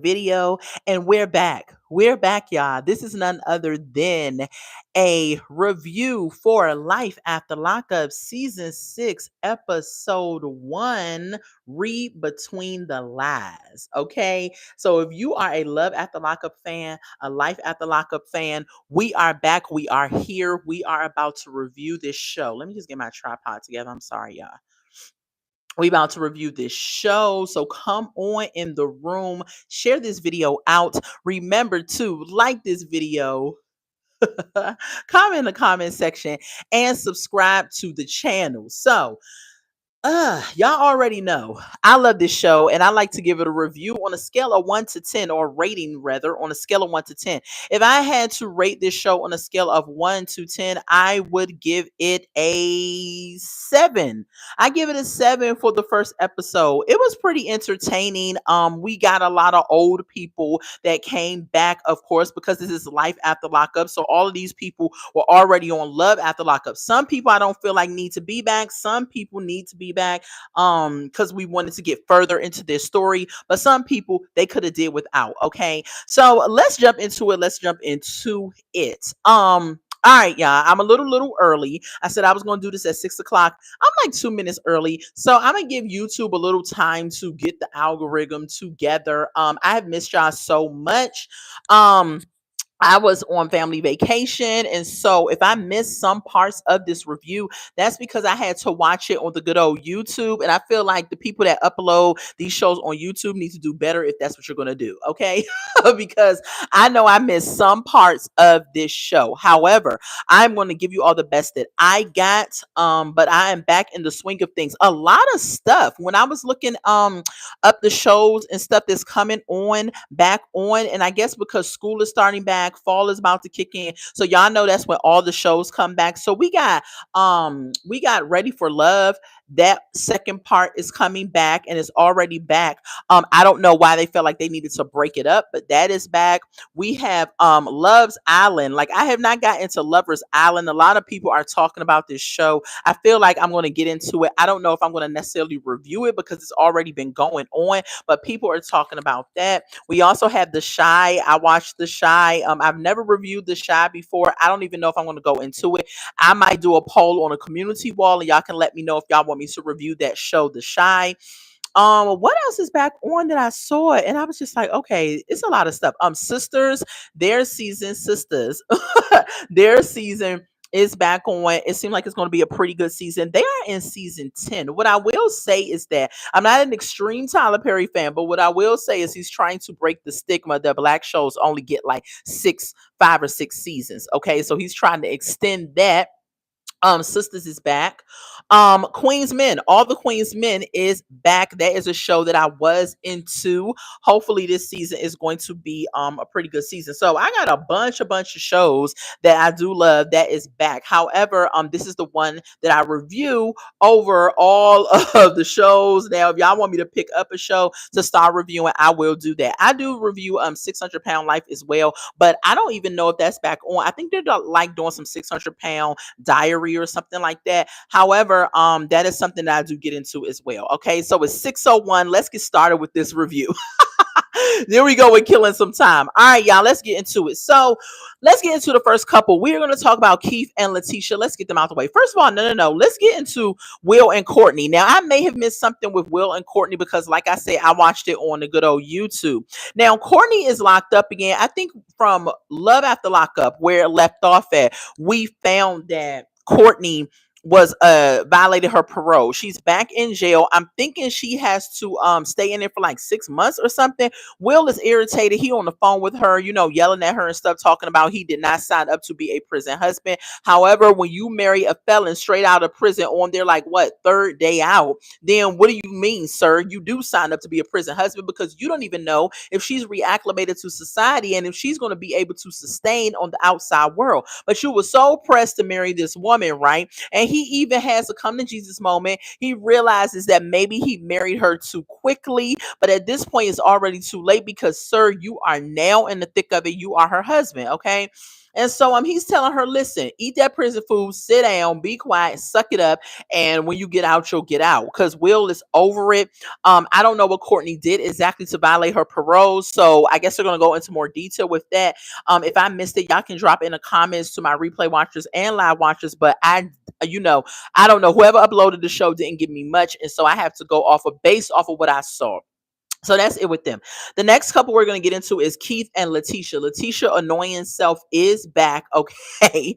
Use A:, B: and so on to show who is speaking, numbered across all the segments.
A: video, and we're back, y'all. This is none other than a review for Life After Lockup season 6 episode 1, Read Between the Lies. Okay, so if you are a Love After Lockup fan, a Life After Lockup fan, we are back, we are here, we are about to review this show. Let me just get my tripod together. I'm sorry, y'all. We about to review this show, so come on in the room, share this video out. Remember to like this video, comment in the comment section, and subscribe to the channel. So y'all already know I love this show, and I like to give it a review on a scale of 1 to 10, or rating rather, on a scale of 1 to 10. If I had to rate this show on a scale of 1 to 10, I would give it a 7. I give it a 7 for the first episode. It was pretty entertaining. We got a lot of old people that came back, of course, because this is Life After Lockup. So all of these people were already on Love After Lockup. Some people I don't feel like need to be back. Some people need to be back because we wanted to get further into their story, but some people they could have did without. Okay, so let's jump into it. All right, y'all. I'm a little early. I said I was going to do this at 6 o'clock. I'm like 2 minutes early, so I'm gonna give YouTube a little time to get the algorithm together. I have missed y'all so much. Um, I was on family vacation, and so if I missed some parts of this review, that's because I had to watch it on the good old YouTube. And I feel like the people that upload these shows on YouTube need to do better if that's what you're going to do, okay? Because I know I missed some parts of this show. However, I'm going to give you all the best that I got. But I am back in the swing of things. A lot of stuff. When I was looking up the shows and stuff that's coming on back on, and I guess because school is starting back, fall is about to kick in, so y'all know that's when all the shows come back. So we got Ready for Love. That second part is coming back, and it's already back. I don't know why they felt like they needed to break it up, but that is back. We have Love's Island. Like, I have not got into Lover's Island. A lot of people are talking about this show. I feel like I'm going to get into it. I don't know if I'm going to necessarily review it because it's already been going on, but people are talking about that. We also have The Shy. I watched The Shy. I've never reviewed The Shy before. I don't even know if I'm going to go into it. I might do a poll on a community wall, and y'all can let me know if y'all want me to review that show, The Shy. What else is back on that I saw it and I was just like, okay, it's a lot of stuff. Sisters, Sisters, their season is back on. It seems like it's going to be a pretty good season. They are in season 10. What I will say is that I'm not an extreme Tyler Perry fan, but what I will say is he's trying to break the stigma that black shows only get like 5 or 6 seasons. Okay, so he's trying to extend that. Sisters is back. Queen's Men, all the Queen's Men is back. That is a show that I was into. Hopefully this season is going to be a pretty good season. So I got a bunch of shows that I do love that is back. However, this is the one that I review over all of the shows. Now, if y'all want me to pick up a show to start reviewing, I will do that. I do review 600 Pound Life as well, but I don't even know if that's back on. I think they're like doing some 600 Pound Diary or something like that. However, that is something that I do get into as well. Okay, so it's 6:01. Let's get started with this review. There we go with killing some time. All right, y'all, let's get into it. So let's get into the first couple. We're going to talk about Keith and Letitia. Let's get them out the way. First of all, no. Let's get into Will and Courtney. Now, I may have missed something with Will and Courtney because, like I said, I watched it on the good old YouTube. Now, Courtney is locked up again. I think from Love After Lockup, where it left off at, we found that Courtney was violated her parole. She's back in jail. I'm thinking she has to stay in there for like 6 months or something. Will is irritated. He on the phone with her, yelling at her and stuff, talking about he did not sign up to be a prison husband. However, when you marry a felon straight out of prison on their like third day out, then what do you mean, sir? You do sign up to be a prison husband because you don't even know if she's reacclimated to society and if she's going to be able to sustain on the outside world. But you were so pressed to marry this woman, right? And he even has a come to Jesus moment. He realizes that maybe he married her too quickly, but at this point it's already too late because, sir, you are now in the thick of it. You are her husband, okay? And so he's telling her, listen, eat that prison food, sit down, be quiet, suck it up, and when you get out, you'll get out. Because Will is over it. I don't know what Courtney did exactly to violate her parole, so I guess they're gonna go into more detail with that. If I missed it, y'all can drop in the comments to my replay watchers and live watchers. But I don't know. Whoever uploaded the show didn't give me much, and so I have to go off of based off of what I saw. So that's it with them. The next couple we're going to get into is Keith and Letitia. Letitia annoying self is back. Okay.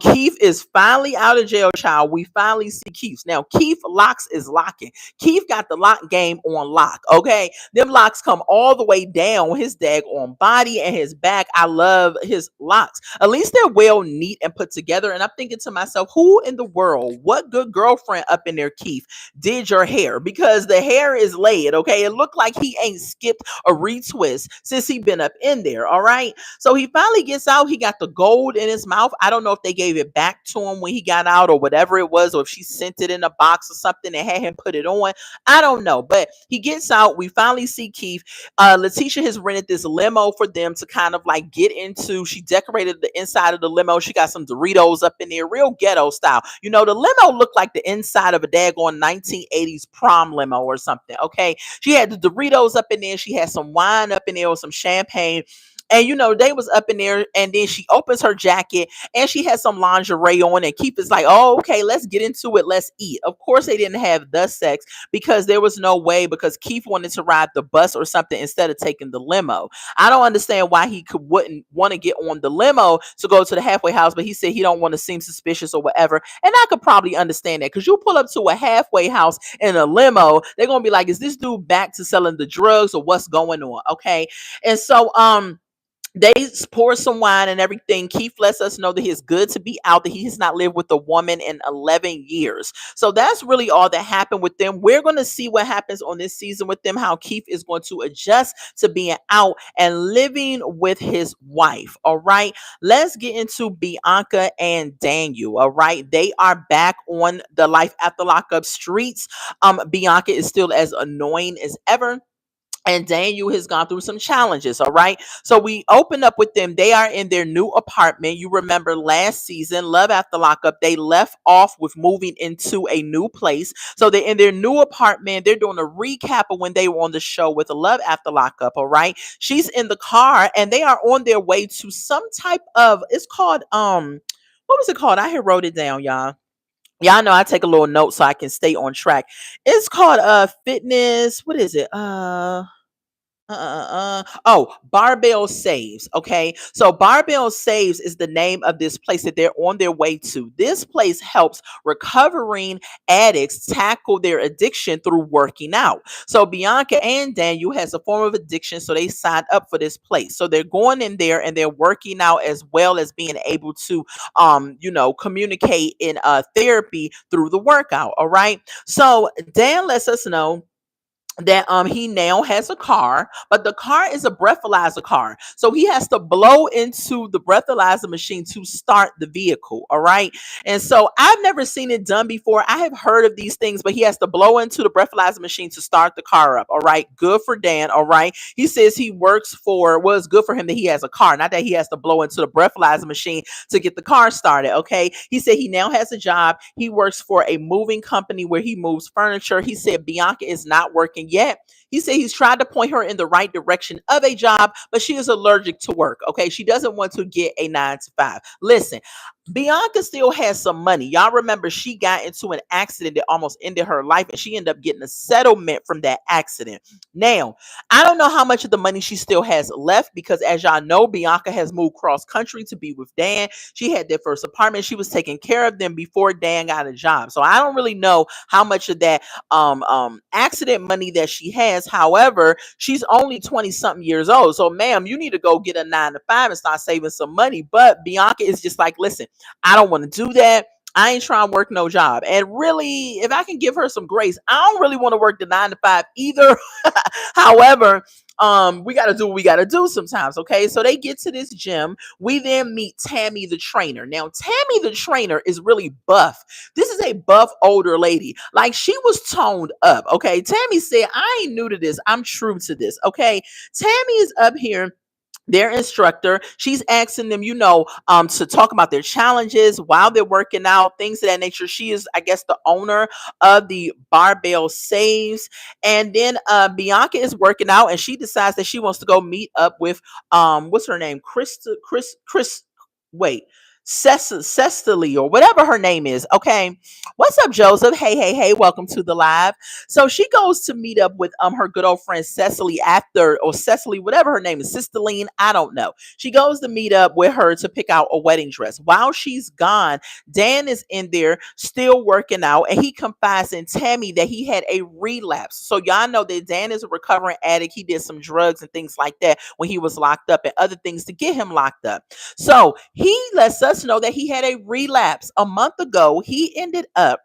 A: Keith is finally out of jail, child. We finally see Keith. Now, Keith locks is locking. Keith got the lock game on lock. Okay. Them locks come all the way down his dag on body and his back. I love his locks. At least they're well neat and put together. And I'm thinking to myself, who in the world, what good girlfriend up in there, Keith, did your hair? Because the hair is laid. Okay. It looked like he ain't skipped a retwist since he been up in there. All right. So he finally gets out. He got the gold in his mouth. I don't know if they gave it back to him when he got out or whatever it was, or if she sent it in a box or something and had him put it on. I don't know. But he gets out. We finally see Keith. Letitia has rented this limo for them to kind of like get into. She decorated the inside of the limo. She got some Doritos up in there, real ghetto style. You know, the limo looked like the inside of a daggone 1980s prom limo or something. Okay. She had the Doritos up in there. She had some wine up in there or some champagne. And you know, they was up in there, and then she opens her jacket and she has some lingerie on, and Keith is like, oh, okay, let's get into it. Let's eat. Of course, they didn't have the sex because there was no way, because Keith wanted to ride the bus or something instead of taking the limo. I don't understand why he wouldn't want to get on the limo to go to the halfway house, but he said he don't want to seem suspicious or whatever. And I could probably understand that, because you pull up to a halfway house in a limo, they're going to be like, is this dude back to selling the drugs or what's going on? Okay. And so, they pour some wine and everything. Keith lets us know that he's good to be out, that he has not lived with a woman in 11 years. So that's really all that happened with them. We're going to see what happens on this season with them, how Keith is going to adjust to being out and living with his wife. All right. Let's get into Bianca and Daniel. All right. They are back on the Life After Lockup streets. Bianca is still as annoying as ever, and Daniel has gone through some challenges. All right. So we open up with them. They are in their new apartment. You remember last season, Love After Lockup, they left off with moving into a new place. So they're in their new apartment. They're doing a recap of when they were on the show with Love After Lockup. All right. She's in the car and they are on their way to some type of, it's called, what was it called? I had wrote it down, y'all. Y'all know I take a little note so I can stay on track. It's called fitness. What is it? Oh, Barbell Saves. Okay. So Barbell Saves is the name of this place that they're on their way to. This place helps recovering addicts tackle their addiction through working out. So Bianca and Daniel has a form of addiction, so they signed up for this place. So they're going in there and they're working out as well as being able to communicate in therapy through the workout. All right. So Dan lets us know that he now has a car, but the car is a breathalyzer car, so he has to blow into the breathalyzer machine to start the vehicle. All right. And so I've never seen it done before. I have heard of these things, but he has to blow into the breathalyzer machine to start the car up. All right. Good for Dan. All right. He says he works for, well, it's good for him that he has a car, not that he has to blow into the breathalyzer machine to get the car started. Okay. He said he now has a job. He works for a moving company where he moves furniture. He said Bianca is not working yet. He said he's tried to point her in the right direction of a job, but she is allergic to work. Okay. She doesn't want to get a 9 to 5. Listen, Bianca still has some money. Y'all remember she got into an accident that almost ended her life, and she ended up getting a settlement from that accident. Now, I don't know how much of the money she still has left, because as y'all know, Bianca has moved cross country to be with Dan. She had their first apartment. She was taking care of them before Dan got a job. So I don't really know how much of that accident money that she has. However, she's only 20 something years old. So ma'am, you need to go get a 9 to 5 and start saving some money. But Bianca is just like, listen, I don't want to do that. I ain't trying to work no job. And really, if I can give her some grace, I don't really want to work the 9 to 5 either. However, we got to do what we got to do sometimes. Okay. So they get to this gym. We then meet Tammy, the trainer. Now, Tammy, the trainer, is really buff. This is a buff older lady. Like, she was toned up. Okay. Tammy said, I ain't new to this. I'm true to this. Okay. Tammy is up here, their instructor. She's asking them, to talk about their challenges while they're working out, things of that nature. She is, I guess, the owner of the Barbell Saves. And then Bianca is working out, and she decides that she wants to go meet up with what's her name? Chris wait. Cecily, or whatever her name is. Okay. What's up, Joseph? Hey, hey, hey, welcome to the live. So she goes to meet up with her good old friend Cecily after, or Cecily, whatever her name is, Sisteline, I don't know. She goes to meet up with her to pick out a wedding dress. While she's gone, Dan is in there still working out, and he confides in Tammy that he had a relapse. So y'all know that Dan is a recovering addict. He did some drugs and things like that when he was locked up, and other things to get him locked up. So he lets us know that he had a relapse a month ago. He ended up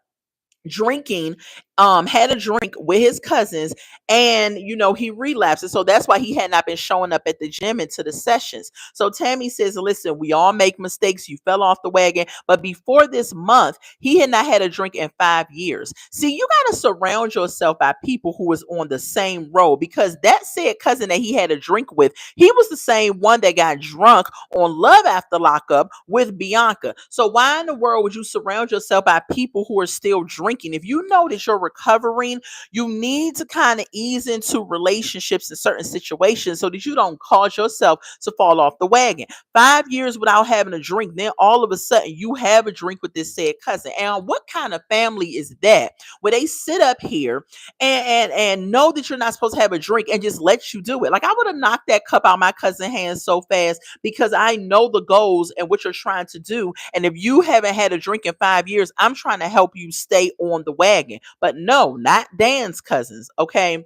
A: drinking, had a drink with his cousins, and he relapsed. So that's why he had not been showing up at the gym and to the sessions. So Tammy says, listen, we all make mistakes. You fell off the wagon. But before this month, he had not had a drink in 5 years. See, you got to surround yourself by people who is on the same road, because that said cousin that he had a drink with, he was the same one that got drunk on Love After Lockup with Bianca. So why in the world would you surround yourself by people who are still drinking? If you know that you're recovering, you need to kind of ease into relationships in certain situations so that you don't cause yourself to fall off the wagon. 5 years without having a drink, then all of a sudden you have a drink with this said cousin. And what kind of family is that, where they sit up here and know that you're not supposed to have a drink and just let you do it? Like, I would have knocked that cup out my cousin's hands so fast, because I know the goals and what you're trying to do. And if you haven't had a drink in 5 years, I'm trying to help you stay on the wagon. But no, not Dan's cousins. Okay.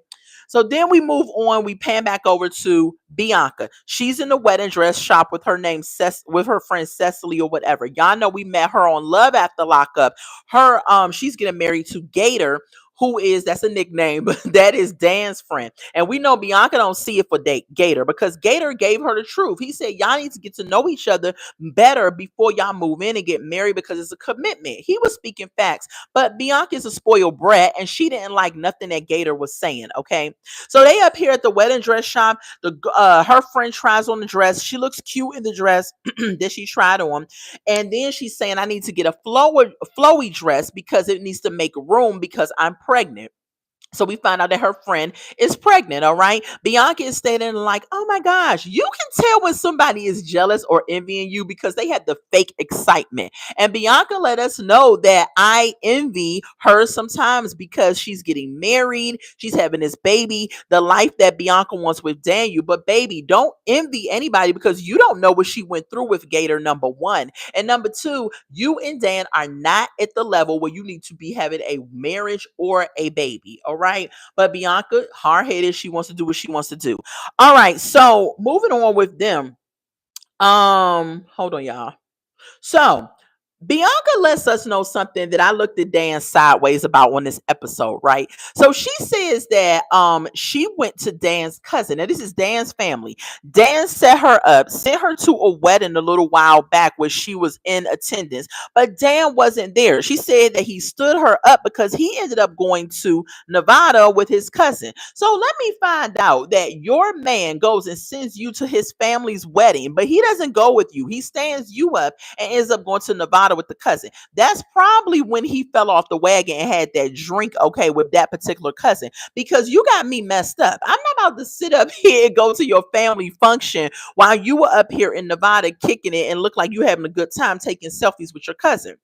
A: So then we move on. We pan back over to Bianca. She's in the wedding dress shop with her name with her friend Cecily or whatever. Y'all know we met her on Love After Lockup. She's getting married to Gator, that's a nickname, but that is Dan's friend. And we know Bianca don't see it for Gator, because Gator gave her the truth. He said, y'all need to get to know each other better before y'all move in and get married, because it's a commitment. He was speaking facts, but Bianca is a spoiled brat, and she didn't like nothing that Gator was saying. Okay. So they up here at the wedding dress shop. Her friend tries on the dress. She looks cute in the dress that she tried on. And then she's saying, I need to get a flowy dress because it needs to make room because I'm pregnant. So we find out that her friend is pregnant. All right. Bianca is stating like, oh my gosh, you can tell when somebody is jealous or envying you because they had the fake excitement. And Bianca let us know that I envy her sometimes because she's getting married. She's having this baby, the life that Bianca wants with Daniel. But baby, don't envy anybody, because you don't know what she went through with Gator, number one. And number two, you and Dan are not at the level where you need to be having a marriage or a baby. All right. But Bianca, hard headed, she wants to do what she wants to do. All right. So moving on with them. Hold on, y'all. So Bianca lets us know something that I looked at Dan sideways about on this episode, right? So she says that she went to Dan's cousin. Now, this is Dan's family. Dan set her up, sent her to a wedding a little while back where she was in attendance, but Dan wasn't there. She said that he stood her up because he ended up going to Nevada with his cousin. So let me find out that your man goes and sends you to his family's wedding, but he doesn't go with you. He stands you up and ends up going to Nevada with the cousin. That's probably when he fell off the wagon and had that drink, okay, with that particular cousin, because you got me messed up. I'm not about to sit up here and go to your family function while you were up here in Nevada kicking it and look like you having a good time taking selfies with your cousin.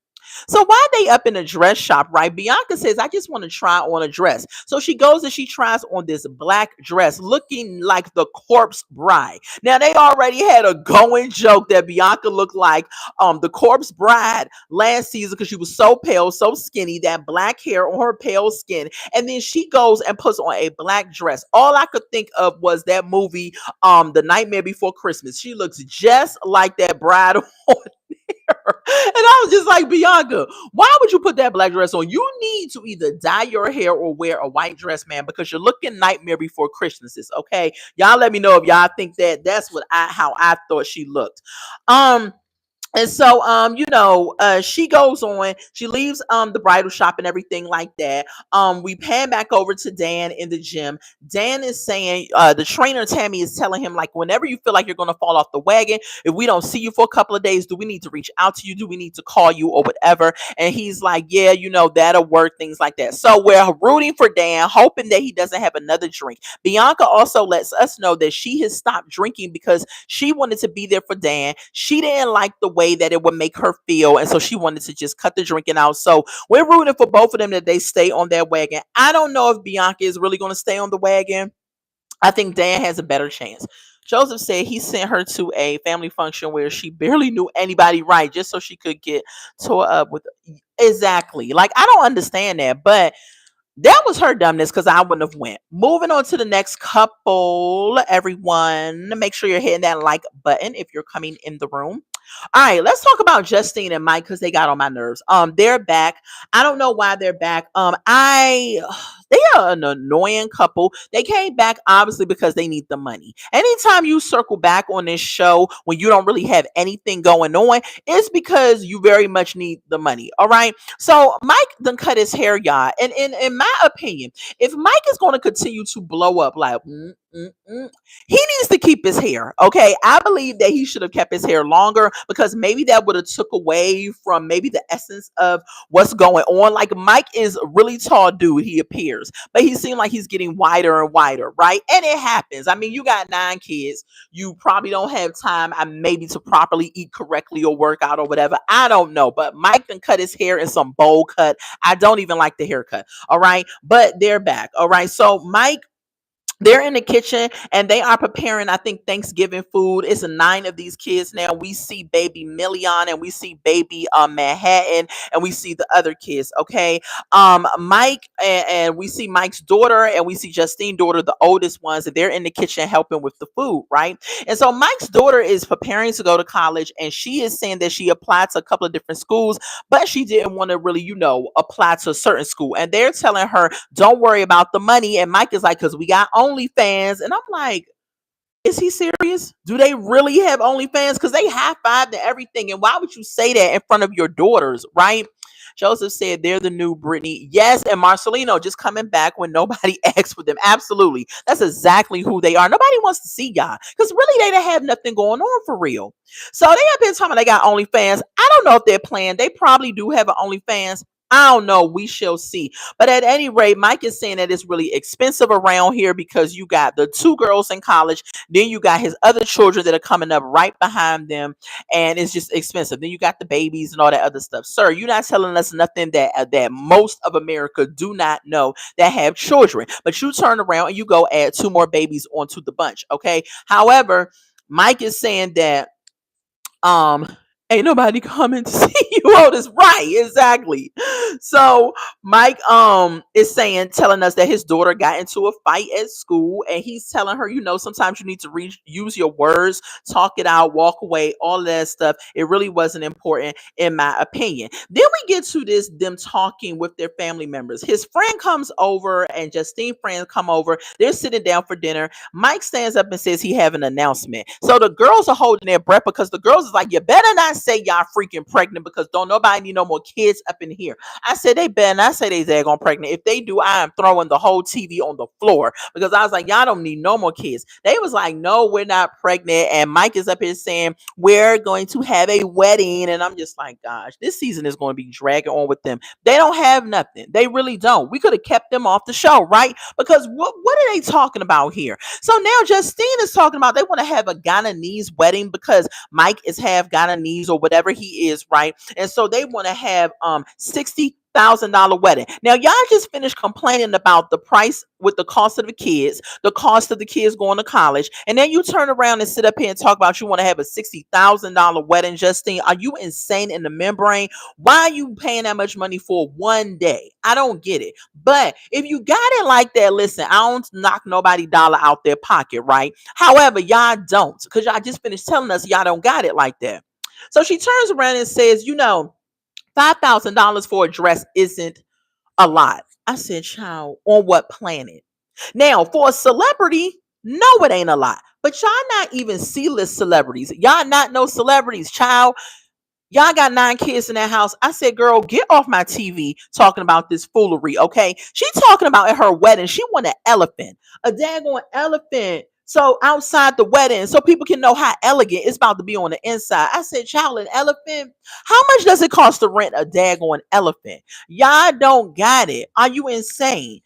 A: So while they up in a dress shop, right, Bianca says, I just want to try on a dress. So she goes and she tries on this black dress looking like the corpse bride. Now, they already had a going joke that Bianca looked like the corpse bride last season because she was so pale, so skinny, that black hair on her pale skin. And then she goes and puts on a black dress. All I could think of was that movie, The Nightmare Before Christmas. She looks just like that bride on I was just like, Bianca, why would you put that black dress on? You need to either dye your hair or wear a white dress, man, because you're looking nightmare before Christmases. Okay, y'all, let me know if y'all think that that's what I how I thought she looked. Um, and so, she goes on, she leaves the bridal shop and everything like that. We pan back over to Dan in the gym. Dan is saying, the trainer Tammy is telling him, like, whenever you feel like you're gonna fall off the wagon, if we don't see you for a couple of days, do we need to reach out to you? Do we need to call you or whatever? And he's like, yeah, that'll work, things like that. So we're rooting for Dan, hoping that he doesn't have another drink. Bianca also lets us know that she has stopped drinking because she wanted to be there for Dan. She didn't like the way that it would make her feel, and so she wanted to just cut the drinking out. So we're rooting for both of them that they stay on their wagon. I don't know if Bianca is really going to stay on the wagon. I think Dan has a better chance. Joseph said he sent her to a family function where she barely knew anybody, right, just so she could get tore up with. Exactly. Like, I don't understand that, but that was her dumbness, because I wouldn't have went. Moving on to the next couple, everyone, make sure you're hitting that like button if you're coming in the room. All right, let's talk about Justine and Mike, because they got on my nerves. They're back. I don't know why they're back. They are an annoying couple. They came back obviously because they need the money. Anytime you circle back on this show when you don't really have anything going on, it's because you very much need the money. All right. So Mike done cut his hair, y'all. And in my opinion, if Mike is going to continue to blow up like he needs to keep his hair. Okay. I believe that he should have kept his hair longer, because maybe that would have took away from maybe the essence of what's going on. Like, Mike is a really tall dude, he appears, but he seemed like he's getting wider and wider, right? And it happens. I mean, you got 9 kids. You probably don't have time, maybe, to properly eat correctly or work out or whatever. I don't know. But Mike then cut his hair in some bowl cut. I don't even like the haircut. All right. But they're back. All right. So Mike, they're in the kitchen and they are preparing, I think, Thanksgiving food. It's 9 of these kids now. We see baby Million and we see baby Manhattan and we see the other kids. Okay. Mike and we see Mike's daughter and we see Justine's daughter, the oldest ones, and they're in the kitchen helping with the food. Right. And so Mike's daughter is preparing to go to college, and she is saying that she applied to a couple of different schools, but she didn't want to really, apply to a certain school. And they're telling her, don't worry about the money. And Mike is like, because we got OnlyFans. And I'm like, is he serious? Do they really have OnlyFans? Because they high-fived and everything. And why would you say that in front of your daughters, right? Joseph said they're the new Britney. Yes, and Marcelino just coming back when nobody asks for them. Absolutely. That's exactly who they are. Nobody wants to see y'all, because really they don't have nothing going on for real. So they have been talking about they got OnlyFans. I don't know if they're playing. They probably do have an OnlyFans. I don't know. We shall see. But at any rate, Mike is saying that it's really expensive around here because you got the 2 girls in college. Then you got his other children that are coming up right behind them. And it's just expensive. Then you got the babies and all that other stuff. Sir, you're not telling us nothing that most of America do not know that have children. But you turn around and you go add 2 more babies onto the bunch. Okay. However, Mike is saying that ain't nobody coming to see you on this. Right, exactly. So Mike is telling us that his daughter got into a fight at school, and he's telling her, sometimes you need to use your words, talk it out, walk away, all that stuff. It really wasn't important, in my opinion. Then we get to them talking with their family members. His friend comes over and Justine's friends come over. They're sitting down for dinner. Mike stands up and says he have an announcement. So the girls are holding their breath, because the girls is like, you better not say y'all freaking pregnant, because don't nobody need no more kids up in here. I said they better not say they daggone pregnant. If they do, I am throwing the whole TV on the floor, because I was like, y'all don't need no more kids. They was like, no, we're not pregnant. And Mike is up here saying we're going to have a wedding. And I'm just like, gosh, this season is going to be dragging on with them. They don't have nothing. They really don't. We could have kept them off the show, right? Because what are they talking about here? So now Justine is talking about they want to have a Guyanese wedding because Mike is half Guyanese or whatever he is, right? And so they want to have $60,000 wedding. Now y'all just finished complaining about the price with the cost of the kids, the cost of the kids going to college, and then you turn around and sit up here and talk about you want to have a $60,000 wedding. Justine, are you insane in the membrane? Why are you paying that much money for one day? I don't get it. But if you got it like that, listen, I don't knock nobody dollar out their pocket, right? However, y'all don't, because y'all just finished telling us y'all don't got it like that. So she turns around and says, $5,000 for a dress isn't a lot. I said, child, on what planet? Now, for a celebrity, no, it ain't a lot. But y'all not even C-list celebrities. Y'all not no celebrities, child. Y'all got 9 kids in that house. I said, girl, get off my TV talking about this foolery, okay? She talking about at her wedding, she want an elephant, a daggone elephant. So outside the wedding, so people can know how elegant it's about to be on the inside. I said, child, an elephant? How much does it cost to rent a daggone elephant? Y'all don't got it. Are you insane?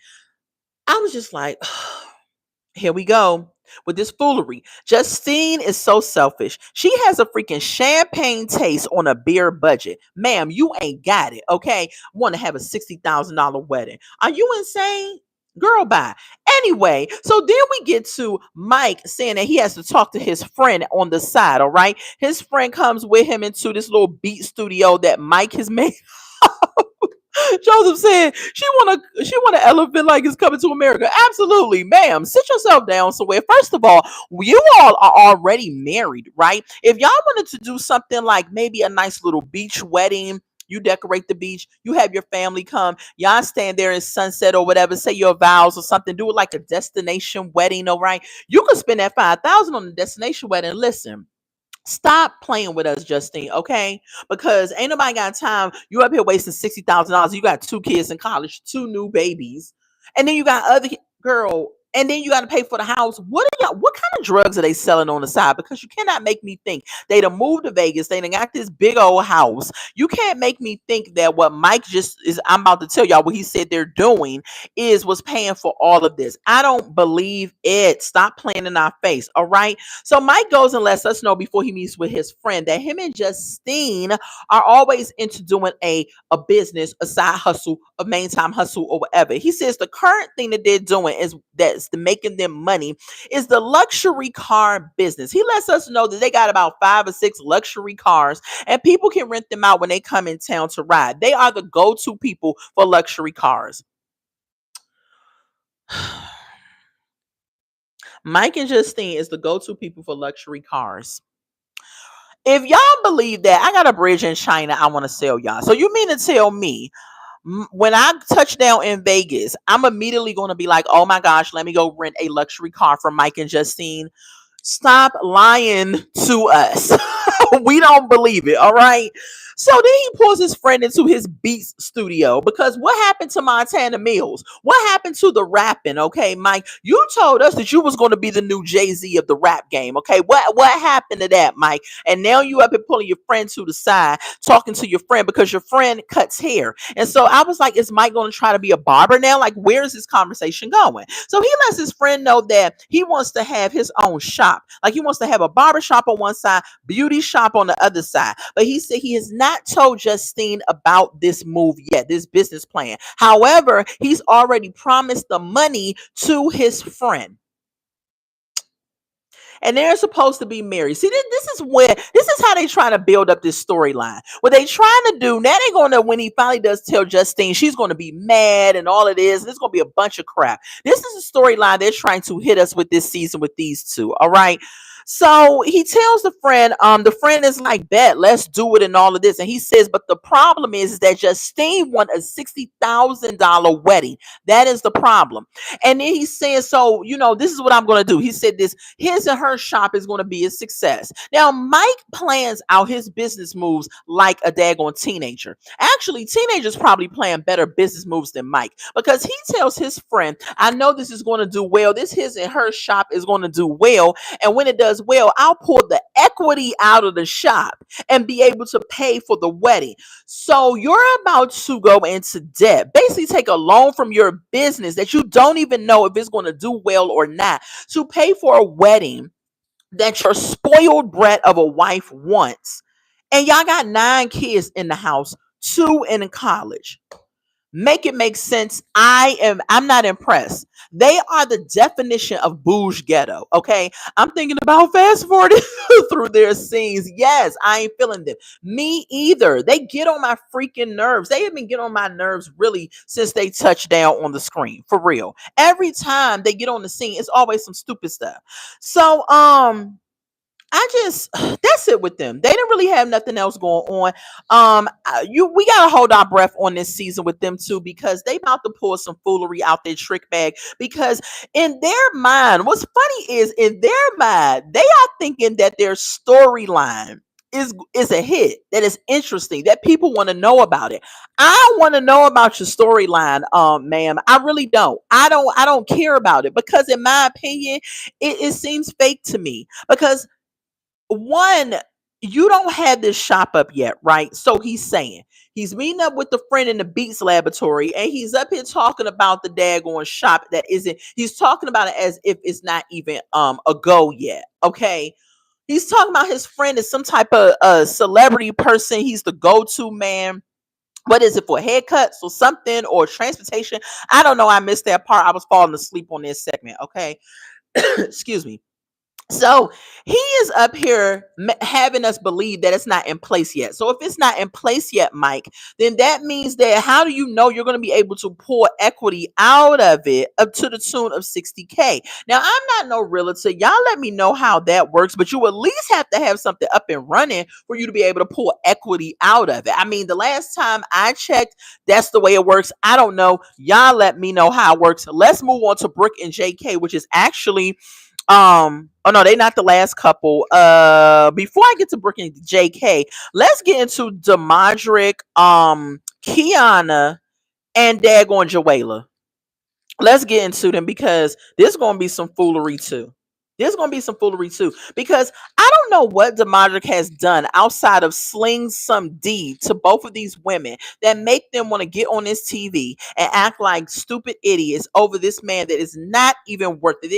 A: I was just like, here we go with this foolery. Justine is so selfish. She has a freaking champagne taste on a beer budget. Ma'am, you ain't got it, okay? Want to have a $60,000 wedding. Are you insane? Girl, bye. Anyway, so then we get to Mike saying that he has to talk to his friend on the side, all right? His friend comes with him into this little beat studio that Mike has made. Joseph said she want an elephant like it's coming to America. Absolutely, ma'am. Sit yourself down somewhere. First of all, you all are already married, right? If y'all wanted to do something like maybe a nice little beach wedding, you decorate the beach, you have your family come, y'all stand there in sunset or whatever, say your vows or something, do it like a destination wedding, all right? You could spend that 5,000 on the destination wedding. Listen, stop playing with us, Justine, okay? Because ain't nobody got time. You up here wasting $60,000. You got 2 kids in college, 2 new babies, and then you got other girl, and then you got to pay for the house. What are y'all? What kind of drugs are they selling on the side? Because you cannot make me think they done moved to Vegas. They done got this big old house. You can't make me think that what Mike just is. I'm about to tell y'all what he said they're doing is was paying for all of this. I don't believe it. Stop playing in our face, all right? So Mike goes and lets us know before he meets with his friend that him and Justine are always into doing a business, a side hustle, a main time hustle, or whatever. He says the current thing that they're doing is that's making them money is the luxury car business. He lets us know that they got about 5 or 6 luxury cars and people can rent them out when they come in town to ride. They are the go-to people for luxury cars. Mike and Justine is the go-to people for luxury cars. If y'all believe that, I got a bridge in China I want to sell y'all. So you mean to tell me when I touch down in Vegas, I'm immediately going to be like, oh my gosh, let me go rent a luxury car from Mike and Justine? Stop lying to us. We don't believe it. All right. So then he pulls his friend into his Beats studio because what happened to Montana Mills? What happened to the rapping? Okay, Mike, you told us that you was going to be the new Jay-Z of the rap game. Okay, what happened to that, Mike? And now you up and pulling your friend to the side, talking to your friend because your friend cuts hair. And so I was like, is Mike going to try to be a barber now? Like, where is this conversation going? So he lets his friend know that he wants to have his own shop. Like he wants to have a barber shop on one side, beauty shop on the other side. But he said he has not told Justine about this move yet, this business plan. However, he's already promised the money to his friend. And they're supposed to be married. See, this is how they trying to build up this storyline. What they trying to do now, they're gonna when he finally does tell Justine, she's gonna be mad and all it is. There's gonna be a bunch of crap. This is a storyline they're trying to hit us with this season with these two. All right. So he tells the friend is like, bet, let's do it and all of this. And he says, but the problem is that Justine won a $60,000 wedding. That is the problem. And then he says, so, this is what I'm going to do. He said this, his and her shop is going to be a success. Now, Mike plans out his business moves like a daggone teenager. Actually, teenagers probably plan better business moves than Mike because he tells his friend, I know this is going to do well. This his and her shop is going to do well. And when it does well, I'll pull the equity out of the shop and be able to pay for the wedding. So you're about to go into debt, basically take a loan from your business that you don't even know if it's going to do well or not to pay for a wedding that your spoiled brat of a wife wants. And y'all got 9 kids in the house, 2 in college. Make it make sense. I'm not impressed. They are the definition of bouge ghetto. Okay. I'm thinking about fast forwarding through their scenes. Yes, I ain't feeling them. Me either. They get on my freaking nerves. They have been getting on my nerves really since they touch down on the screen. For real. Every time they get on the scene, it's always some stupid stuff. So, I just that's it with them. They didn't really have nothing else going on. We gotta hold our breath on this season with them too because they about to pull some foolery out their trick bag. Because in their mind, what's funny is in their mind, they are thinking that their storyline is a hit, that is interesting, that people want to know about it. I want to know about your storyline, ma'am. I really don't. I don't care about it because in my opinion, it seems fake to me. Because one, you don't have this shop up yet, right? So he's saying he's meeting up with the friend in the Beats laboratory, and he's up here talking about the daggone shop that isn't. He's talking about it as if it's not even a go yet. Okay, he's talking about his friend is some type of celebrity person. He's the go-to man. What is it for, haircuts or something or transportation? I don't know. I missed that part. I was falling asleep on this segment. Okay, excuse me. So he is up here having us believe that it's not in place yet. So if it's not in place yet, Mike, then that means that how do you know you're going to be able to pull equity out of it up to the tune of 60K? Now, I'm not no realtor. Y'all let me know how that works, but you at least have to have something up and running for you to be able to pull equity out of it. I mean, the last time I checked, that's the way it works. I don't know. Y'all let me know how it works. Let's move on to Brooke and JK, which is actually oh no, they not the last couple. Before I get to Brooke and JK, let's get into Demadric, Kiana, and Dagon Joella. Let's get into them because there's gonna be some foolery too. There's gonna be some foolery too. Because I don't know what Demadric has done outside of sling some D to both of these women that make them want to get on this TV and act like stupid idiots over this man that is not even worth it.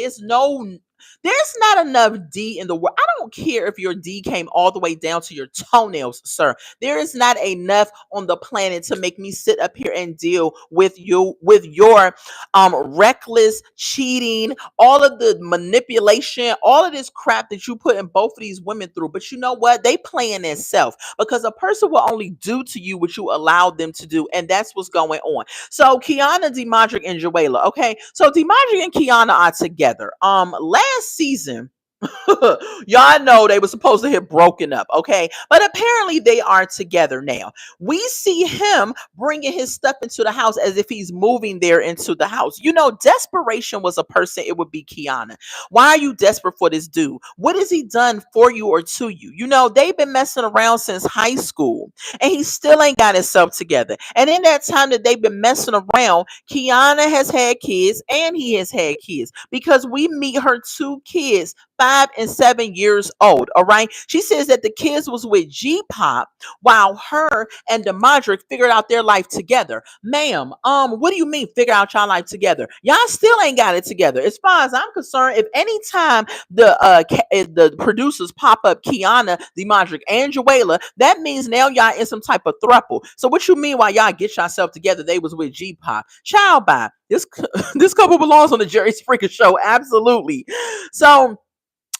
A: There's not enough D in the world. I don't care if your D came all the way down to your toenails, sir. There is not enough on the planet to make me sit up here and deal with you with your reckless cheating, all of the manipulation, all of this crap that you put in both of these women through. But you know what? They playing themselves because a person will only do to you what you allow them to do, and that's what's going on. So Kiana, Demadric, and Joella. Okay, so Demadric and Kiana are together. Last season, y'all know they were supposed to have broken up, okay? But apparently they are together now. We see him bringing his stuff into the house as if he's moving there into the house. You know, desperation was a person, it would be Kiana. Why are you desperate for this dude? What has he done for you or to you? You know, they've been messing around since high school and he still ain't got himself together. And in that time that they've been messing around, Kiana has had kids and he has had kids because we meet her two kids 5 and 7 years old. All right. She says that the kids was with G Pop while her and Demadric figured out their life together. Ma'am, what do you mean figure out your life together? Y'all still ain't got it together. As far as I'm concerned, if any time the producers pop up Kiana, Demadric, and Joella, that means now y'all in some type of throuple. So what you mean while y'all get yourself together, they was with G Pop? Child by this this couple belongs on the Jerry Springer show. Absolutely. So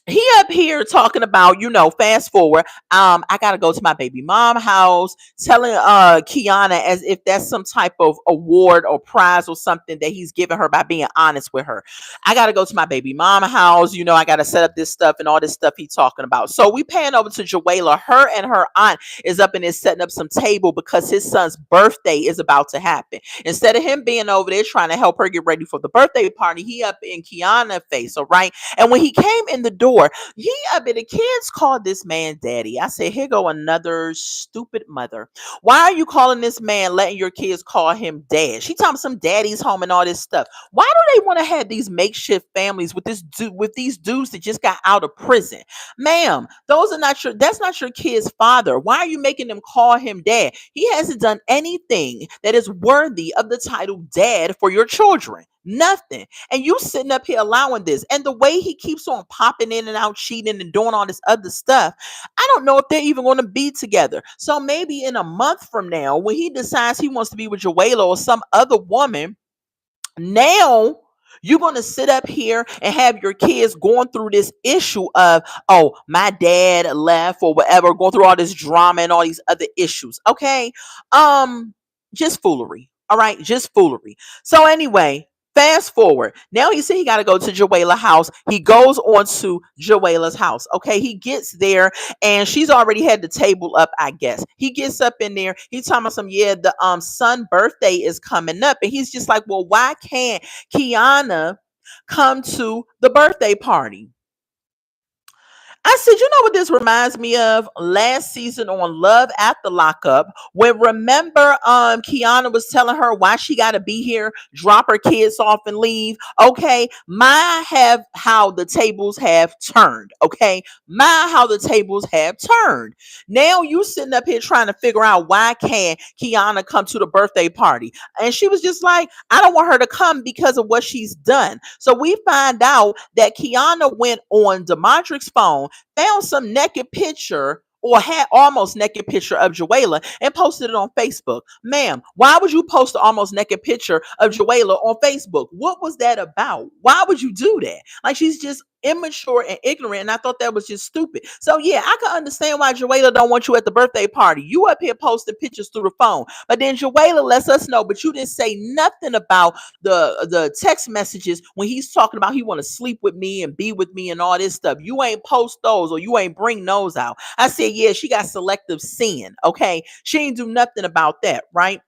A: he up here talking about, you know, fast forward, I gotta go to my baby mom house, telling Kiana as if that's some type of award or prize or something that he's giving her by being honest with her. I gotta go to my baby mom house, you know, I gotta set up this stuff and all this stuff he's talking about. So we pan over to Joella. Her and her aunt is up in there setting up some table because his son's birthday is about to happen. Instead of him being over there trying to help her get ready for the birthday party, he up in Kiana's face, all right? And when he came in the door, he up in the kids called this man daddy. I said, here go another stupid mother. Why are you calling this man, letting your kids call him dad? She talking some daddy's home and all this stuff. Why do they want to have these makeshift families with with these dudes that just got out of prison? Ma'am, that's not your kid's father. Why are you making them call him dad? He hasn't done anything that is worthy of the title dad for your children. Nothing. And you sitting up here allowing this. And the way he keeps on popping in and out, cheating and doing all this other stuff, I don't know if they're even going to be together. So maybe in a month from now, when he decides he wants to be with Joella or some other woman, now you're going to sit up here and have your kids going through this issue of, oh, my dad left or whatever, going through all this drama and all these other issues. Okay. Just foolery. All right. Just foolery. So anyway, Fast forward. Now he said he got to go to Joella's house. He goes on to Joella's house. Okay. He gets there and she's already had the table up, I guess. He gets up in there. He's talking about some, yeah, the son birthday is coming up. And he's just like, well, why can't Kiana come to the birthday party? I said, you know what this reminds me of? Last season on Love at the Lockup, when remember Kiana was telling her why she gotta be here, drop her kids off and leave. Okay. My have how the tables have turned. Okay. My how the tables have turned. Now you sitting up here trying to figure out why can't Kiana come to the birthday party. And she was just like, I don't want her to come because of what she's done. So we find out that Kiana went on Demontrix's phone, found some naked picture or had almost naked picture of Joella and posted it on Facebook. Ma'am, why would you post an almost naked picture of Joella on Facebook? What was that about? Why would you do that? Like, she's just immature and ignorant, and I thought that was just stupid. So yeah, I can understand why Joella don't want you at the birthday party. You up here posting pictures through the phone, but then Joella lets us know, but you didn't say nothing about the text messages when he's talking about he want to sleep with me and be with me and all this stuff. You ain't post those or you ain't bring those out. I said, yeah, she got selective sin. Okay, she ain't do nothing about that, right?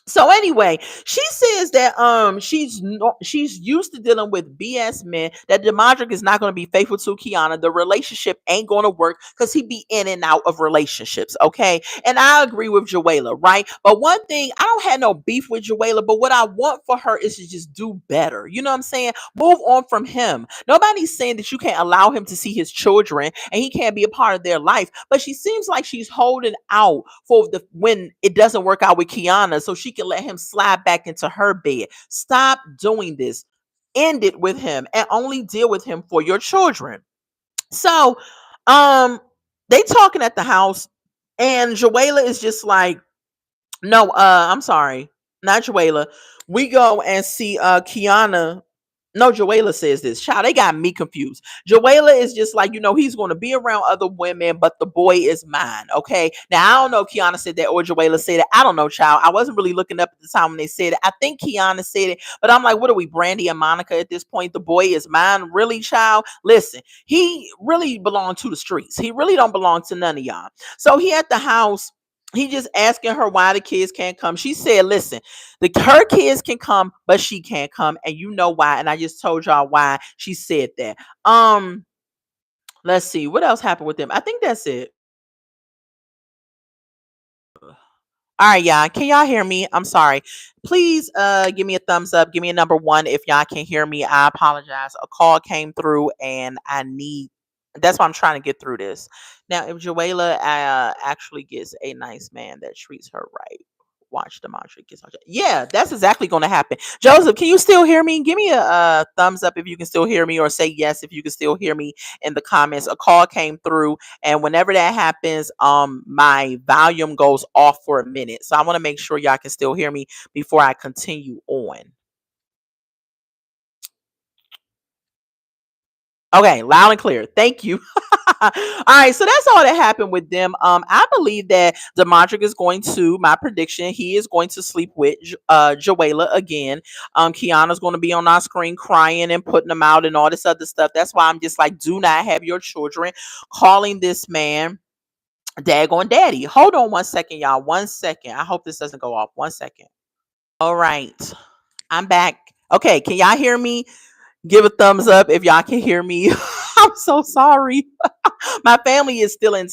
A: So anyway, she says that she's used to dealing with BS men, that Demontric is not going to be faithful to Kiana. The relationship ain't going to work because he be in and out of relationships. Okay. And I agree with Joella, right? But one thing, I don't have no beef with Joella, but what I want for her is to just do better. You know what I'm saying? Move on from him. Nobody's saying that you can't allow him to see his children and he can't be a part of their life, but she seems like she's holding out for the when it doesn't work out with Kiana so she can let him slide back into her bed. Stop doing this. End it with him and only deal with him for your children. So, um, they talking at the house, and Joella is just like, no, I'm sorry, not Joella. We go and see Kiana. No, Joella says this. Child, they got me confused. Joella is just like, he's going to be around other women, but the boy is mine. Okay. Now, I don't know if Kiana said that or Joella said it. I don't know, child. I wasn't really looking up at the time when they said it. I think Kiana said it, but I'm like, what are we, Brandy and Monica at this point? The boy is mine. Really, child? Listen, he really belonged to the streets. He really don't belong to none of y'all. So he at the house. He just asking her why the kids can't come. She said, listen, her kids can come, but she can't come. And you know why. And I just told y'all why she said that. Let's see. What else happened with them? I think that's it. All right, y'all. Can y'all hear me? I'm sorry. Please give me a thumbs up. Give me a number one if y'all can hear me. I apologize. A call came through and that's why I'm trying to get through this. Now, if Joella actually gets a nice man that treats her right, watch the mantra gets her. Yeah, that's exactly going to happen. Joseph, can you still hear me? Give me a thumbs up if you can still hear me, or say yes if you can still hear me in the comments. A call came through, and whenever that happens, my volume goes off for a minute. So I want to make sure y'all can still hear me before I continue on. Okay, loud and clear. Thank you. All right, so that's all that happened with them. I believe that Demontric is going to, my prediction, he is going to sleep with Joella again. Kiana's going to be on our screen crying and putting them out and all this other stuff. That's why I'm just like, do not have your children calling this man daggone daddy. Hold on 1 second, y'all. 1 second. I hope this doesn't go off. 1 second. All right, I'm back. Okay, can y'all hear me? Give a thumbs up if y'all can hear me. I'm so sorry. My family is still in.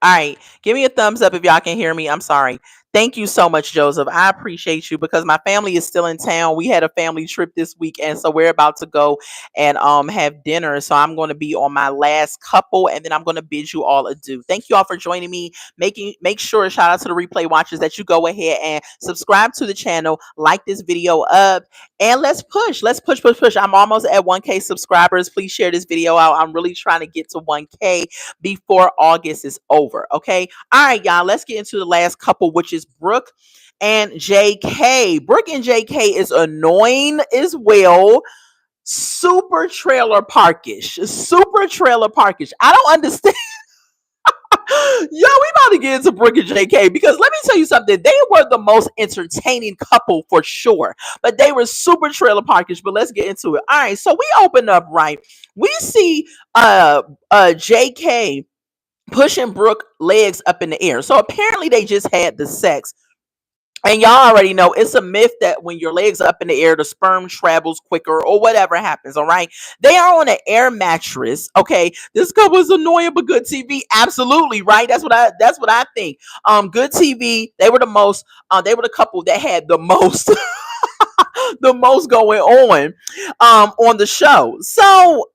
A: All right. Give me a thumbs up if y'all can hear me. I'm sorry. Thank you so much, Joseph. I appreciate you because my family is still in town. We had a family trip this week, and so we're about to go and have dinner. So I'm going to be on my last couple, and then I'm going to bid you all adieu. Thank you all for joining me. Make sure, shout out to the replay watchers, that you go ahead and subscribe to the channel, like this video up, and let's push. Let's push, push, push. I'm almost at 1K subscribers. Please share this video out. I'm really trying to get to 1K before August is over. Okay. All right, y'all. Let's get into the last couple, which is Brooke and JK. Brooke and JK is annoying as well. Super trailer parkish. Super trailer parkish. I don't understand. Yo, we about to get into Brooke and JK because let me tell you something. They were the most entertaining couple for sure, but they were super trailer parkers. But let's get into it. All right, so we open up right. We see JK pushing Brooke legs up in the air. So apparently they just had the sex. And y'all already know it's a myth that when your legs are up in the air, the sperm travels quicker or whatever happens. All right. They are on an air mattress. Okay. This couple is annoying, but good TV. Absolutely. Right. That's what I think. Good TV. They were the couple that had the most, the most going on the show. So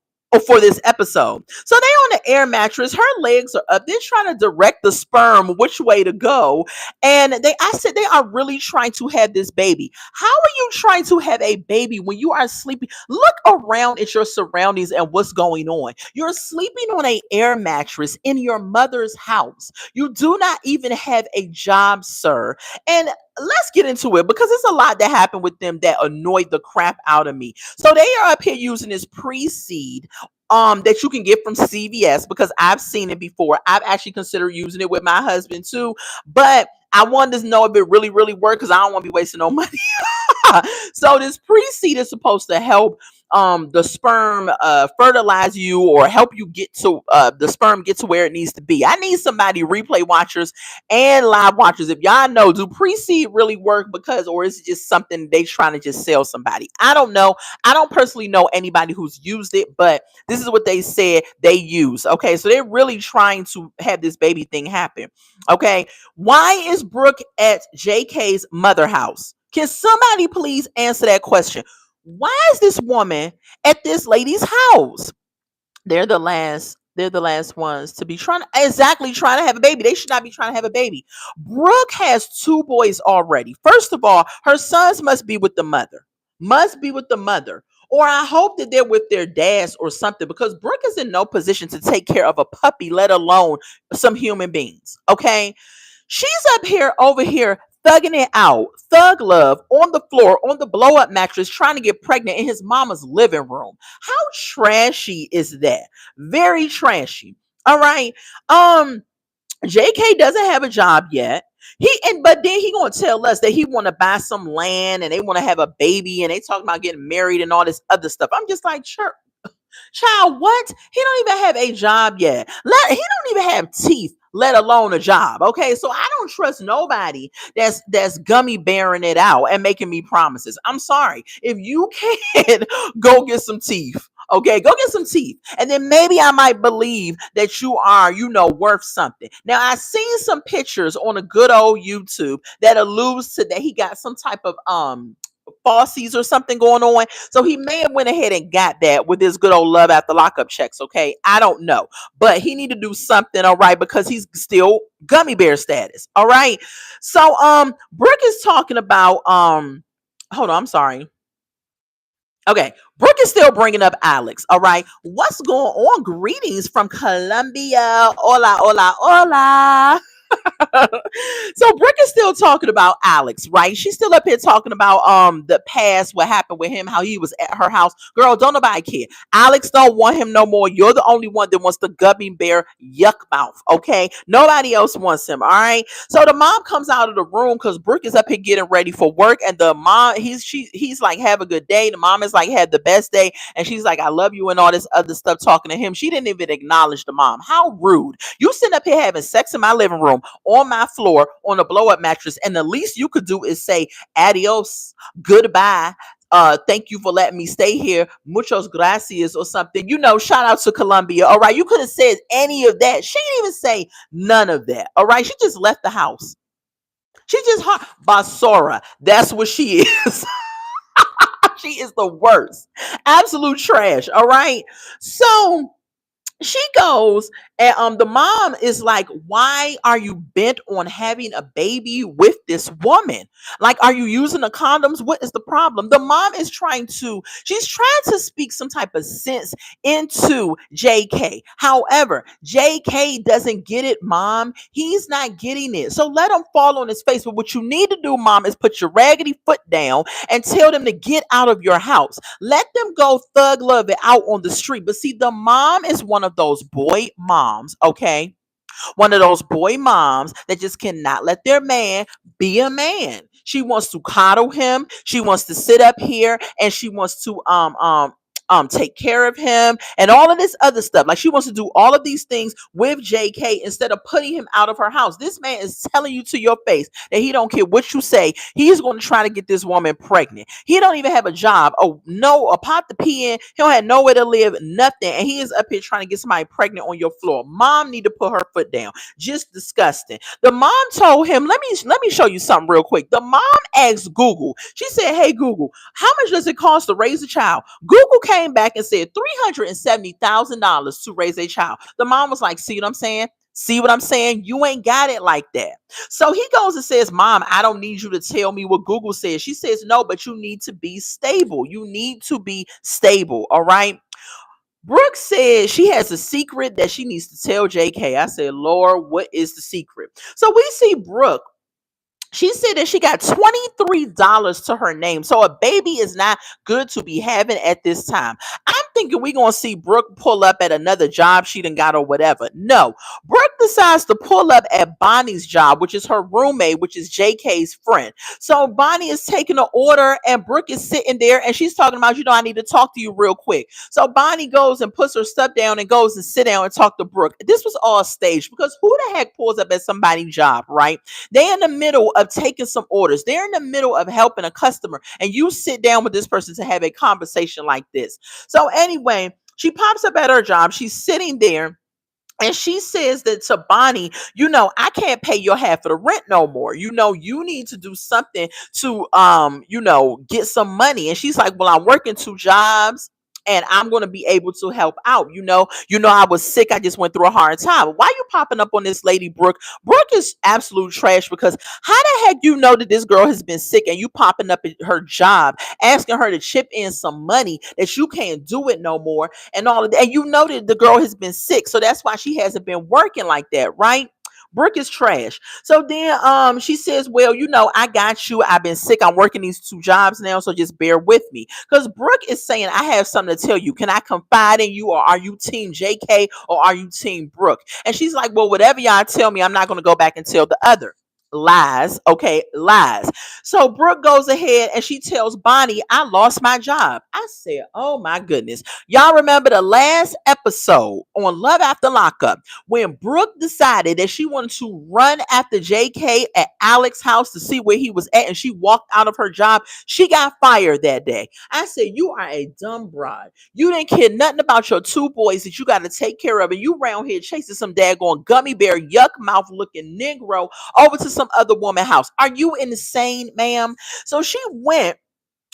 A: for this episode. So they on the air mattress, her legs are up. They're trying to direct the sperm which way to go. And I said they are really trying to have this baby. How are you trying to have a baby when you are sleeping? Look around at your surroundings and what's going on. You're sleeping on a air mattress in your mother's house. You do not even have a job, sir. And let's get into it because it's a lot that happened with them that annoyed the crap out of me. So they are up here using this pre-seed that you can get from CVS because I've seen it before. I've actually considered using it with my husband too, but I wanted to know if it really, really worked because I don't want to be wasting no money. So this pre-seed is supposed to help the sperm fertilize you or help you get to the sperm get to where it needs to be. I need somebody, replay watchers and live watchers, if y'all know, do pre-seed really work? Because or is it just something they trying to just sell somebody? I don't know. I don't personally know anybody who's used it, but this is what they said they use. Okay, so they're really trying to have this baby thing happen. Okay, why is Brooke at JK's mother house? Can somebody please answer that question? Why is this woman at this lady's house? They're the last ones to be trying to have a baby. They should not be trying to have a baby. Brooke has two boys already. First of all, her sons must be with the mother. Must be with the mother. Or I hope that they're with their dads or something because Brooke is in no position to take care of a puppy, let alone some human beings. Okay. She's up here over here thugging it out, thug love on the floor, on the blow up mattress, trying to get pregnant in his mama's living room. How trashy is that? Very trashy. All right. JK doesn't have a job yet. But then he gonna tell us that he want to buy some land and they want to have a baby and they talking about getting married and all this other stuff. I'm just like, sure. Child, what? He don't even have a job yet. He don't even have teeth, let alone a job. Okay, so I don't trust nobody that's gummy bearing it out and making me promises. I'm sorry. If you can go get some teeth. Okay, go get some teeth. And then maybe I might believe that you are, worth something. Now, I've seen some pictures on a good old YouTube that alludes to that he got some type of falsies or something going on. So he may have went ahead and got that with his good old love after lockup checks. Okay. I don't know, but he need to do something. All right. Because he's still gummy bear status. All right. So, Brooke is talking about, hold on. I'm sorry. Okay. Brooke is still bringing up Alex. All right. What's going on? Greetings from Colombia. Hola, hola, hola. So Brooke is still talking about Alex, right? She's still up here talking about the past, what happened with him, how he was at her house. Girl, don't nobody care. Alex don't want him no more. You're the only one that wants the gummy bear yuck mouth, okay? Nobody else wants him, all right? So the mom comes out of the room because Brooke is up here getting ready for work, and the mom, he's like, have a good day. The mom is like, had the best day, and she's like, I love you and all this other stuff talking to him. She didn't even acknowledge the mom. How rude. You sitting up here having sex in my living room on my floor on a blow up mattress, and the least you could do is say adios, goodbye, thank you for letting me stay here, muchos gracias, or something. Shout out to Colombia. All right, you could have said any of that. She didn't even say none of that. All right, she just left the house. She just basura. That's what she is. She is the worst, absolute trash. All right, so she goes and the mom is like, why are you bent on having a baby with this woman? Like, are you using the condoms? What is the problem? The mom is she's trying to speak some type of sense into JK. However, JK doesn't get it, mom. He's not getting it. So let him fall on his face. But what you need to do, mom, is put your raggedy foot down and tell them to get out of your house. Let them go thug love it out on the street. But see, the mom is one of those boy moms, okay? One of those boy moms that just cannot let their man be a man. She wants to coddle him. She wants to sit up here and she wants to take care of him and all of this other stuff. Like she wants to do all of these things with JK instead of putting him out of her house. This man is telling you to your face that he don't care what you say. He's going to try to get this woman pregnant. He don't even have a job. Oh no, a pot to pee in. He don't have nowhere to live, nothing. And he is up here trying to get somebody pregnant on your floor. Mom need to put her foot down. Just disgusting. The mom told him, let me show you something real quick. The mom asked Google. She said, hey Google, how much does it cost to raise a child? Google came back and said $370,000 to raise a child. The mom was like, see what I'm saying? See what I'm saying? You ain't got it like that. So he goes and says, Mom, I don't need you to tell me what Google says. She says, no, but you need to be stable. You need to be stable. All right. Brooke said she has a secret that she needs to tell JK. I said, Lord, what is the secret? So we see Brooke. She said that she got $23 to her name. So a baby is not good to be having at this time. I'm thinking we're going to see Brooke pull up at another job she done got or whatever. No, Brooke decides to pull up at Bonnie's job, which is her roommate, which is JK's friend. So Bonnie is taking an order and Brooke is sitting there and she's talking about, I need to talk to you real quick. So Bonnie goes and puts her stuff down and goes and sit down and talk to Brooke. This was all staged because who the heck pulls up at somebody's job, right? They in the middle of taking some orders. They're in the middle of helping a customer and you sit down with this person to have a conversation like this. So anyway, she pops up at her job. She's sitting there and she says that to Bonnie, I can't pay your half of the rent no more. You need to do something to, get some money. And she's like, well, I'm working 2 jobs. And I'm going to be able to help out. I was sick. I just went through a hard time. Why you popping up on this lady, Brooke? Brooke is absolute trash because how the heck you know that this girl has been sick and you popping up at her job, asking her to chip in some money that you can't do it no more and all of that. And you know that the girl has been sick. So that's why she hasn't been working like that, right? Brooke is trash. So then she says, well, I got you. I've been sick. I'm working these 2 jobs now. So just bear with me. Because Brooke is saying, I have something to tell you. Can I confide in you, or are you team JK or are you team Brooke? And she's like, well, whatever y'all tell me, I'm not going to go back and tell the other. Lies. Okay, lies. So Brooke goes ahead and she tells Bonnie, I lost my job. I said, oh my goodness. Y'all remember the last episode on Love After Lockup when Brooke decided that she wanted to run after JK at Alex's house to see where he was at and she walked out of her job. She got fired that day. I said, you are a dumb broad. You didn't care nothing about your 2 boys that you got to take care of, and you around here chasing some daggone gummy bear yuck mouth looking Negro over to some other woman house. Are you insane, ma'am? So she went,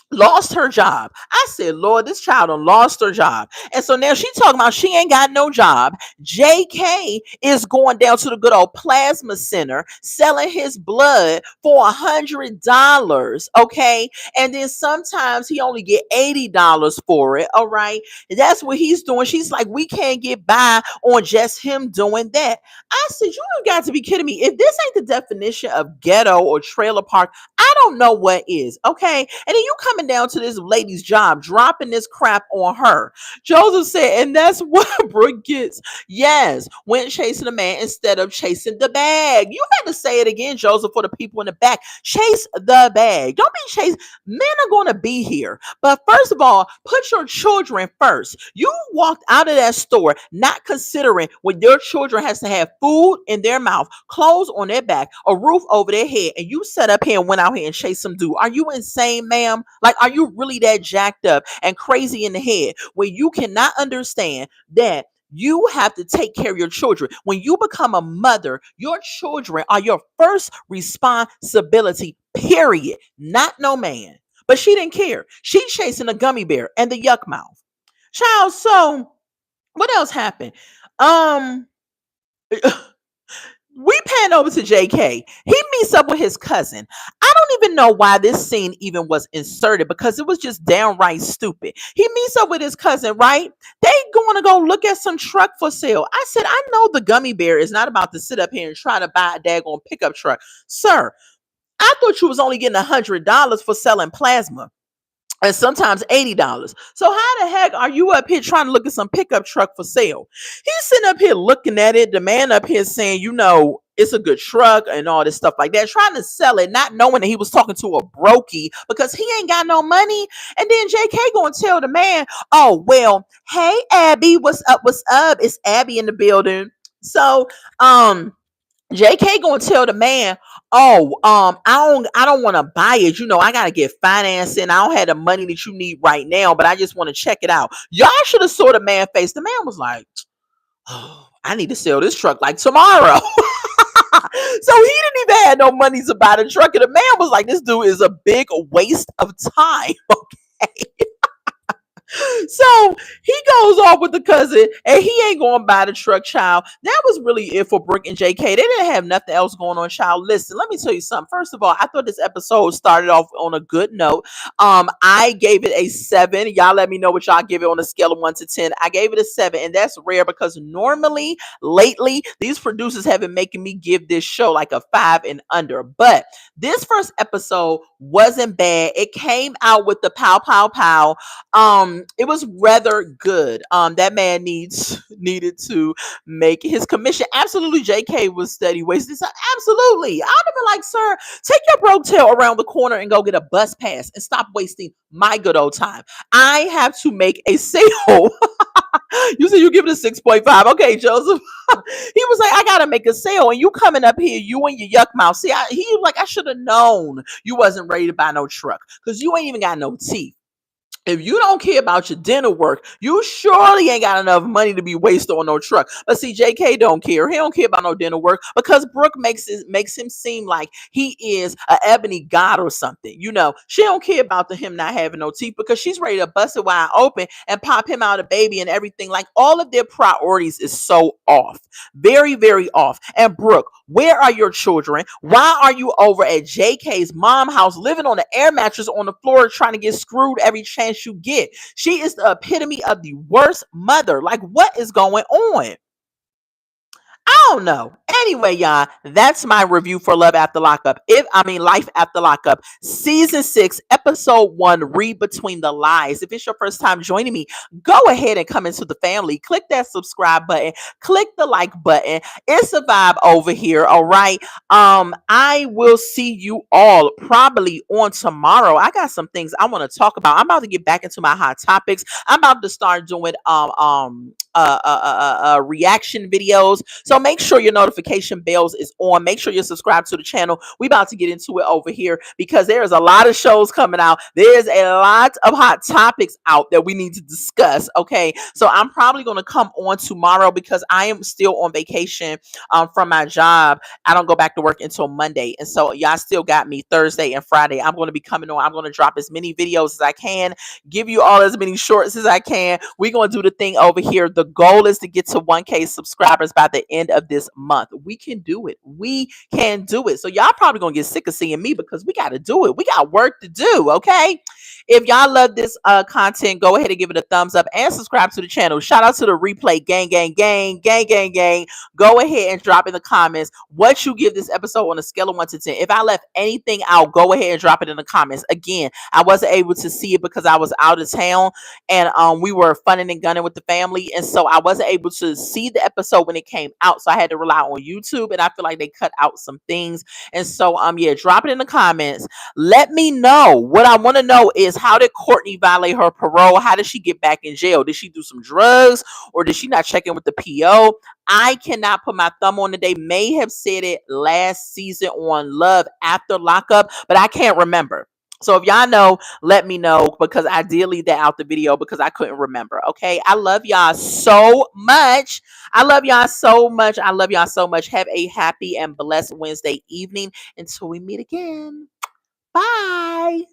A: lost her job. I said, Lord, this child done lost her job. And so now she talking about she ain't got no job. JK is going down to the good old plasma center, selling his blood for $100. Okay. And then sometimes he only get $80 for it. All right. That's what he's doing. She's like, we can't get by on just him doing that. I said, you ain't got to be kidding me. If this ain't the definition of ghetto or trailer park, I don't know what is. Okay. And then you coming down to this lady's job, dropping this crap on her. Joseph said, and that's what Brooke gets. Yes, went chasing a man instead of chasing the bag. You had to say it again, Joseph, for the people in the back. Chase the bag. Don't be chasing. Men are going to be here. But first of all, put your children first. You walked out of that store not considering when your children has to have food in their mouth, clothes on their back, a roof over their head, and you set up here and went out here and chased some dude. Are you insane, ma'am? Like, are you really that jacked up and crazy in the head where you cannot understand that you have to take care of your children? When you become a mother, your children are your first responsibility, period. Not no man. But she didn't care. She chasing a gummy bear and the yuck mouth. Child, so what else happened? We pan over to JK. He meets up with his cousin. I don't even know why this scene even was inserted because it was just downright stupid. He meets up with his cousin, right? They going to go look at some truck for sale. I said, I know the gummy bear is not about to sit up here and try to buy a daggone pickup truck. Sir, I thought you was only getting $100 for selling plasma. and sometimes $80. So how the heck are you up here trying to look at some pickup truck for sale? He's sitting up here looking at it. The man up here saying, it's a good truck and all this stuff like that, trying to sell it, not knowing that he was talking to a brokey because he ain't got no money. And then JK gonna tell the man, oh, well, hey, Abby, what's up? What's up? It's Abby in the building. So, JK gonna tell the man, oh, I don't want to buy it. I gotta get financing. I don't have the money that you need right now, but I just want to check it out. Y'all should have saw the man face. The man was like, oh, I need to sell this truck like tomorrow. So he didn't even have no money to buy the truck. And the man was like, this dude is a big waste of time. Okay. So he goes off with the cousin and he ain't going to buy the truck, child. That was really it for Brooke and JK. They didn't have nothing else going on, child. Listen, let me tell you something. First of all, I thought this episode started off on a good note. I gave it a 7. Y'all let me know what y'all give it on a scale of 1 to 10. I gave it a 7, and that's rare because normally, lately, these producers have been making me give this show like a 5 and under. But this first episode wasn't bad. It came out with the pow, pow, pow. It was rather good. That man needed to make his commission. Absolutely, JK was steady wasting time. Absolutely. I'd have been like, sir, take your broke tail around the corner and go get a bus pass and stop wasting my good old time. I have to make a sale. You said you give it a 6.5. Okay, Joseph. He was like, I gotta make a sale, and you coming up here, you and your yuck mouth. See, he was like, I should have known you wasn't ready to buy no truck because you ain't even got no teeth. If you don't care about your dinner work, you surely ain't got enough money to be wasted on no truck. But see, JK don't care. He don't care about no dinner work because Brooke makes him seem like he is an ebony god or something. She don't care about him not having no teeth because she's ready to bust it wide open and pop him out a baby and everything. Like, all of their priorities is so off. Very, very off. And Brooke, where are your children? Why are you over at JK's mom house living on an air mattress on the floor trying to get screwed every chance you get? She is the epitome of the worst mother. Like, what is going on? I don't know. Anyway, y'all, that's my review for Life After Lockup. Life After Lockup, season 6, episode 1, Read Between the Lies. If it's your first time joining me, go ahead and come into the family. Click that subscribe button. Click the like button. It's a vibe over here. All right. I will see you all probably on tomorrow. I got some things I want to talk about. I'm about to get back into my hot topics. I'm about to start doing reaction videos. So make sure your notification bells is on. Make sure you're subscribed to the channel. We about to get into it over here because there's a lot of shows coming out. There's a lot of hot topics out that we need to discuss. Okay, so I'm probably going to come on tomorrow because I am still on vacation from my job. I don't go back to work until Monday, and so y'all still got me Thursday and Friday. I'm going to be coming on. I'm going to drop as many videos as I can, give you all as many shorts as I can. We're going to do the thing over here. The goal is to get to 1K subscribers by the end of this month. We can do it. We can do it. So y'all probably gonna get sick of seeing me because we got to do it. We got work to do. Okay. If y'all love this content, go ahead and give it a thumbs up and subscribe to the channel. Shout out to the replay gang, gang, gang, gang, gang, gang. Go ahead and drop in the comments what you give this episode on a scale of 1 to 10. If I left anything out, go ahead and drop it in the comments. Again, I wasn't able to see it because I was out of town and we were funning and gunning with the family, and so I wasn't able to see the episode when it came out, so I had to rely on YouTube, and I feel like they cut out some things. And so yeah, drop it in the comments. Let me know. What I want to know is, how did Courtney violate her parole? How did she get back in jail? Did she do some drugs, or did she not check in with the PO? I cannot put my thumb on it. They may have said it last season on Love After Lockup, but I can't remember. So if y'all know, let me know, because I did leave that out the video because I couldn't remember. Okay. I love y'all so much. I love y'all so much. I love y'all so much. Have a happy and blessed Wednesday evening until we meet again. Bye.